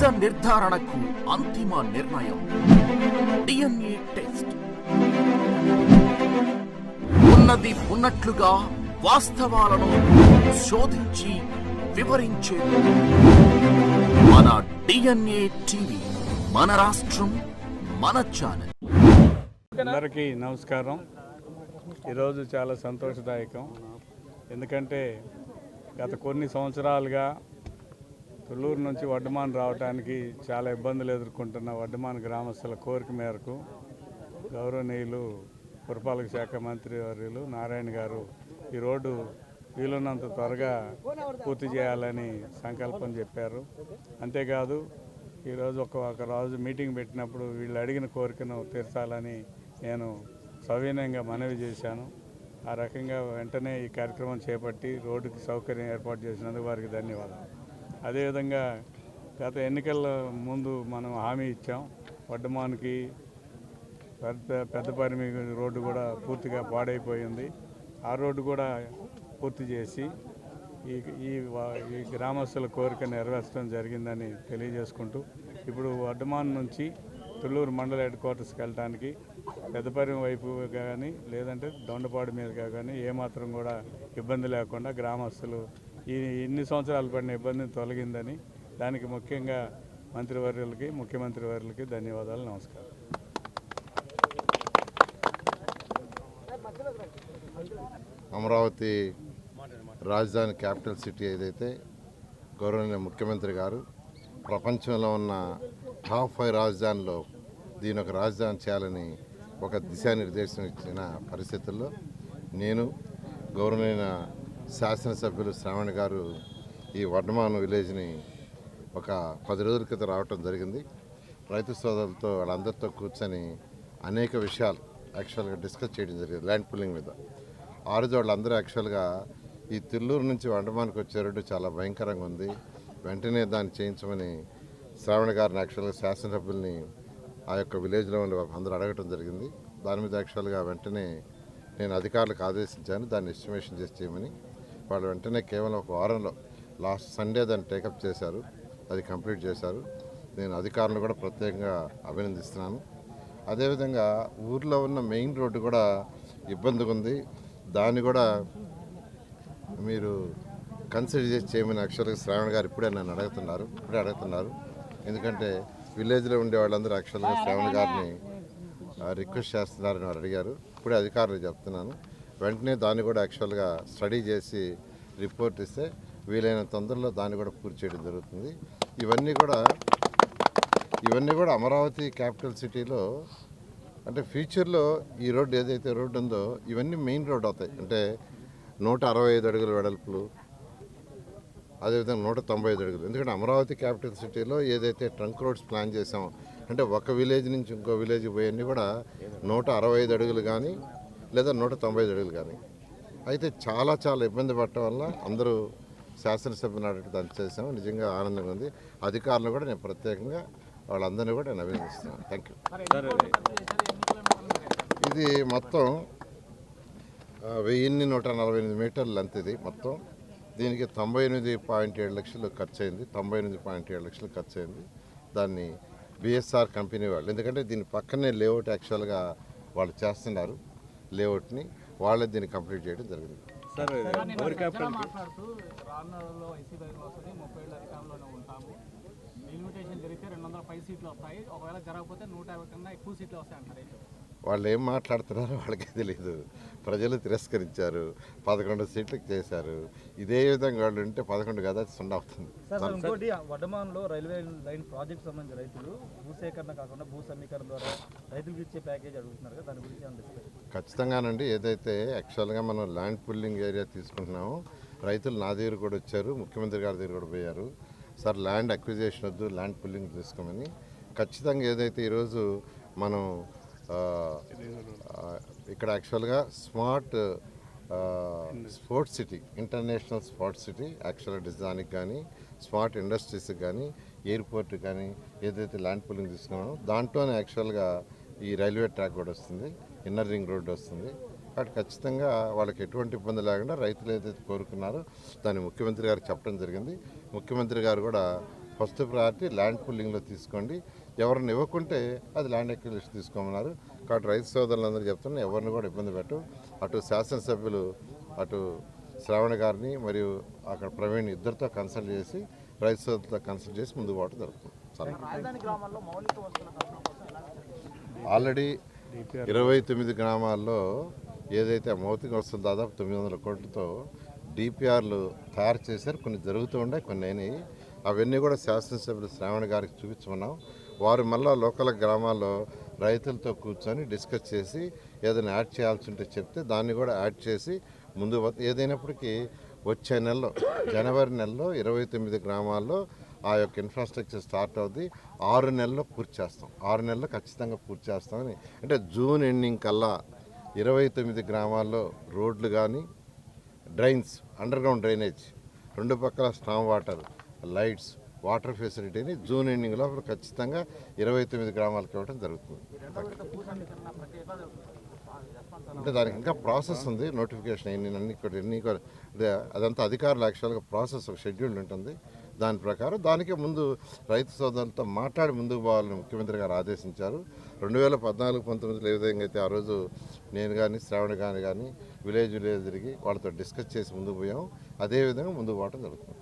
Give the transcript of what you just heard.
నిజ నిర్ధారణకు అంతిమ నిర్ణయం DNA టెస్ట్. ఉన్నది ఉన్నట్లుగా వాస్తవాలను శోధించి వివరించే మన DNA టీవీ, మన రాష్ట్రం, మన ఛానల్. అందరికీ నమస్కారం. ఈరోజు చాలా సంతోషదాయకం. ఎందుకంటే గత కొన్ని సంవత్సరాలుగా తుళ్ళూరు నుంచి వడ్డమాన్ రావడానికి చాలా ఇబ్బందులు ఎదుర్కొంటున్న వడ్డమాన్ గ్రామస్తుల కోరిక మేరకు గౌరవనీయులు పురపాలక శాఖ మంత్రి వర్యులు నారాయణ గారు ఈ రోడ్డు వీలున్నంత త్వరగా పూర్తి చేయాలని సంకల్పం చెప్పారు. అంతేకాదు ఈరోజు ఒక రోజు మీటింగ్ పెట్టినప్పుడు వీళ్ళు అడిగిన కోరికను తీర్చాలని నేను సవినయంగా మనవి చేశాను. ఆ రకంగా వెంటనే ఈ కార్యక్రమం చేపట్టి రోడ్డుకి సౌకర్యం ఏర్పాటు చేసినందుకు వారికి ధన్యవాదాలు. అదేవిధంగా గత ఎన్నికల ముందు మనం హామీ ఇచ్చాం, వడ్డమాన్కి పెద్దపరిమి రోడ్డు కూడా పూర్తిగా పాడైపోయింది. ఆ రోడ్డు కూడా పూర్తి చేసి ఈ గ్రామస్తుల కోరిక నెరవేర్చడం జరిగిందని తెలియజేసుకుంటూ ఇప్పుడు వడ్డమాన్ నుంచి తుళ్ళూరు మండల హెడ్ క్వార్టర్స్కి వెళ్ళడానికి పెద్దపరిమి వైపు కానీ లేదంటే దొండపాడు మీదుగా కానీ ఏమాత్రం కూడా ఇబ్బంది లేకుండా గ్రామస్తులు ఇన్ని సంవత్సరాలు పడిన ఇబ్బందిని తొలగిందని దానికి ముఖ్యంగా మంత్రివర్యులకి ముఖ్యమంత్రి వర్యులకి ధన్యవాదాలు. నమస్కారం. అమరావతి రాజధాని క్యాపిటల్ సిటీ ఏదైతే గౌరవనీయ ముఖ్యమంత్రి గారు ప్రపంచంలో ఉన్న టాప్ 5 రాజధానిలో దీని ఒక రాజధాని చేయాలని ఒక దిశానిర్దేశం ఇచ్చిన పరిస్థితుల్లో నేను గౌరవనీయ శాసనసభ్యులు శ్రావణ్ గారు ఈ వడ్డమాన్ విలేజ్ని ఒక 10 రోజుల క్రితం రావటం జరిగింది. రైతు సోదరులతో వాళ్ళందరితో కూర్చొని అనేక విషయాలు యాక్చువల్గా డిస్కస్ చేయడం జరిగింది ల్యాండ్ పుల్లింగ్ మీద. ఆ రోజు వాళ్ళందరూ యాక్చువల్గా ఈ తిల్లూరు నుంచి వడ్డమాన్కి వచ్చే రోడ్డు చాలా భయంకరంగా ఉంది, వెంటనే దాన్ని చేయించమని శ్రావణ్ గారిని యాక్చువల్గా శాసనసభ్యుల్ని ఆ యొక్క విలేజ్లో ఉండి అందరూ అడగటం జరిగింది. దాని మీద యాక్చువల్గా వెంటనే నేను అధికారులకు ఆదేశించాను దాన్ని ఎస్టిమేషన్ చేసి చేయమని. వాళ్ళు వెంటనే కేవలం ఒక వారంలో లాస్ట్ సండే దాన్ని టేకప్ చేశారు, అది కంప్లీట్ చేశారు. నేను అధికారులను కూడా ప్రత్యేకంగా అభినందిస్తున్నాను. అదేవిధంగా ఊర్లో ఉన్న మెయిన్ రోడ్డు కూడా ఇబ్బందిగా ఉంది, దాన్ని కూడా మీరు కన్సిడర్ చేసి చేయమని యాక్చువల్గా శ్రావణ్ గారు ఇప్పుడే అడుగుతున్నారు. ఎందుకంటే విలేజ్లో ఉండే వాళ్ళందరూ యాక్చువల్గా శ్రావణ్ గారిని రిక్వెస్ట్ చేస్తున్నారని వారు అడిగారు. ఇప్పుడే అధికారులు చెప్తున్నాను, వెంటనే దాన్ని కూడా యాక్చువల్గా స్టడీ చేసి రిపోర్ట్ ఇస్తే వీలైన తొందరలో దాన్ని కూడా పూర్తి చేయడం జరుగుతుంది. ఇవన్నీ కూడా అమరావతి క్యాపిటల్ సిటీలో అంటే ఫ్యూచర్లో ఈ రోడ్డు ఏదైతే రోడ్డు ఉందో ఇవన్నీ మెయిన్ రోడ్ అవుతాయి. అంటే 165 అడుగుల వెడల్పులు, అదేవిధంగా 195 అడుగులు. ఎందుకంటే అమరావతి క్యాపిటల్ సిటీలో ఏదైతే ట్రంక్ రోడ్స్ ప్లాన్ చేసామో అంటే ఒక విలేజ్ నుంచి ఇంకో విలేజ్ పోయన్నీ కూడా 165 అడుగులు కానీ లేదా 195 అడుగులు కానీ. అయితే చాలా ఇబ్బంది పడటం వల్ల అందరూ శాసనసభ్యులు అడిగి దాన్ని చేసాము. నిజంగా ఆనందంగా ఉంది. అధికారులు కూడా నేను ప్రత్యేకంగా వాళ్ళందరినీ కూడా నేను అభినందిస్తున్నాను. Thank you. ఇది మొత్తం 1148 మీటర్లు లెంత్. ఇది మొత్తం దీనికి 98.7 లక్షలు ఖర్చు అయింది. 98.7 లక్షలు ఖర్చు అయింది. దాన్ని బిఎస్ఆర్ కంపెనీ వాళ్ళు, ఎందుకంటే దీని పక్కనే లేఅవుట్ యాక్చువల్గా వాళ్ళు చేస్తున్నారు, లేఅవుట్ని వాళ్ళే దీన్ని కంప్లీట్ చేయడం జరిగింది. వాళ్ళు ఏం మాట్లాడుతున్నారో వాళ్ళకే తెలియదు. ప్రజలు తిరస్కరించారు, 11 సీట్లకు చేశారు. ఇదే విధంగా వాళ్ళు ఉంటే 11 కదా 0 అవుతుంది. ఇంకోటి వడ్డమాన్లో రైల్వే లైన్ ప్రాజెక్ట్ సంబంధించిన రైతులు భూసేకరణ కాకుండా భూ సమీకరణ ద్వారా రైతులకు ఇచ్చే ప్యాకేజ్ అడుగుతున్నారు కదా, దాని గురించి ఖచ్చితంగానండి. ఏదైతే యాక్చువల్గా మనం ల్యాండ్ పుల్లింగ్ ఏరియా తీసుకుంటున్నామో రైతులు నా దగ్గర కూడా వచ్చారు, ముఖ్యమంత్రి గారి దగ్గర కూడా పోయారు. సార్ ల్యాండ్ అక్విజిషన్ వద్దు, ల్యాండ్ పుల్లింగ్ తీసుకోమని. ఖచ్చితంగా ఏదైతే ఈరోజు మనం ఇక్కడ యాక్చువల్గా sports city, international sports city యాక్చువల్గా డిజైన్కి కానీ స్మార్ట్ ఇండస్ట్రీస్కి కానీ ఎయిర్పోర్ట్కి కానీ ఏదైతే ల్యాండ్ పూలింగ్ తీసుకున్నామో దాంట్లోనే యాక్చువల్గా ఈ రైల్వే ట్రాక్ కూడా వస్తుంది, ఇన్నర్ రింగ్ రోడ్ వస్తుంది. కాబట్టి ఖచ్చితంగా వాళ్ళకి ఎటువంటి ఇబ్బంది లేకుండా రైతులు ఏదైతే కోరుకున్నారో దాన్ని ముఖ్యమంత్రి గారికి చెప్పడం జరిగింది. ముఖ్యమంత్రి గారు కూడా ఫస్ట్ ప్రయారిటీ ల్యాండ్ పుల్లింగ్లో తీసుకోండి, ఎవరిని ఇవ్వకుంటే అది ల్యాండ్ ఎక్విజిషన్ తీసుకోమన్నారు. కాబట్టి రైతు సోదరులందరూ చెప్తున్నా ఎవరిని కూడా ఇబ్బంది పెట్టు. అటు శాసనసభ్యులు అటు శ్రావణ గారిని మరియు అక్కడ ప్రవీణ్ ఇద్దరితో కన్సల్ట్ చేసి రైతు సోదరులతో కన్సల్ట్ చేసి ముందుకు పోవడం జరుగుతుంది. ఆల్రెడీ 29 గ్రామాల్లో ఏదైతే మౌతిక వస్తువులు దాదాపు 900 కోట్లతో డిపిఆర్లు తయారు చేశారు. కొన్ని జరుగుతూ ఉన్నాయి, కొన్ని అయినాయి. అవన్నీ కూడా శాసనసభ్యులు శ్రావణ గారికి చూపించమన్నాం. వారు మళ్ళా లోకల్ గ్రామాల్లో రైతులతో కూర్చొని డిస్కస్ చేసి ఏదైనా యాడ్ చేయాల్సి ఉంటే చెప్తే దాన్ని కూడా యాడ్ చేసి ముందు ఏదైనప్పటికీ వచ్చే నెలలో జనవరి నెలలో 29 గ్రామాల్లో ఆ యొక్క ఇన్ఫ్రాస్ట్రక్చర్ స్టార్ట్ అవుద్ది. 6 నెలల్లో పూర్తి చేస్తాం. 6 నెలల్లో ఖచ్చితంగా పూర్తి చేస్తామని, అంటే జూన్ ఎండింగ్ కల్లా 29 గ్రామాల్లో రోడ్లు కానీ, డ్రైన్స్, అండర్ గ్రౌండ్ డ్రైనేజ్, 2 పక్కల స్టామ్ వాటర్, లైట్స్, వాటర్ ఫెసిలిటీని జూన్ ఎండింగ్ లోపల ఖచ్చితంగా 29 గ్రామాలకు ఇవ్వడం జరుగుతుంది. అంటే దానికి ఇంకా ప్రాసెస్ ఉంది, నోటిఫికేషన్ ఎన్ని అదంతా అధికారులు యాక్చువల్గా ప్రాసెస్ షెడ్యూల్ ఉంటుంది. దాని ప్రకారం దానికే ముందు రైతు సోదరులతో మాట్లాడి ముందుకు పోవాలని ముఖ్యమంత్రి గారు ఆదేశించారు. 2014-19లో ఏ విధంగా అయితే ఆ రోజు నేను కానీ శ్రావణ కానీ విలేజ్ తిరిగి వాళ్ళతో డిస్కస్ చేసి ముందుకు పోయాము, అదేవిధంగా ముందుకు పోవడం జరుగుతుంది.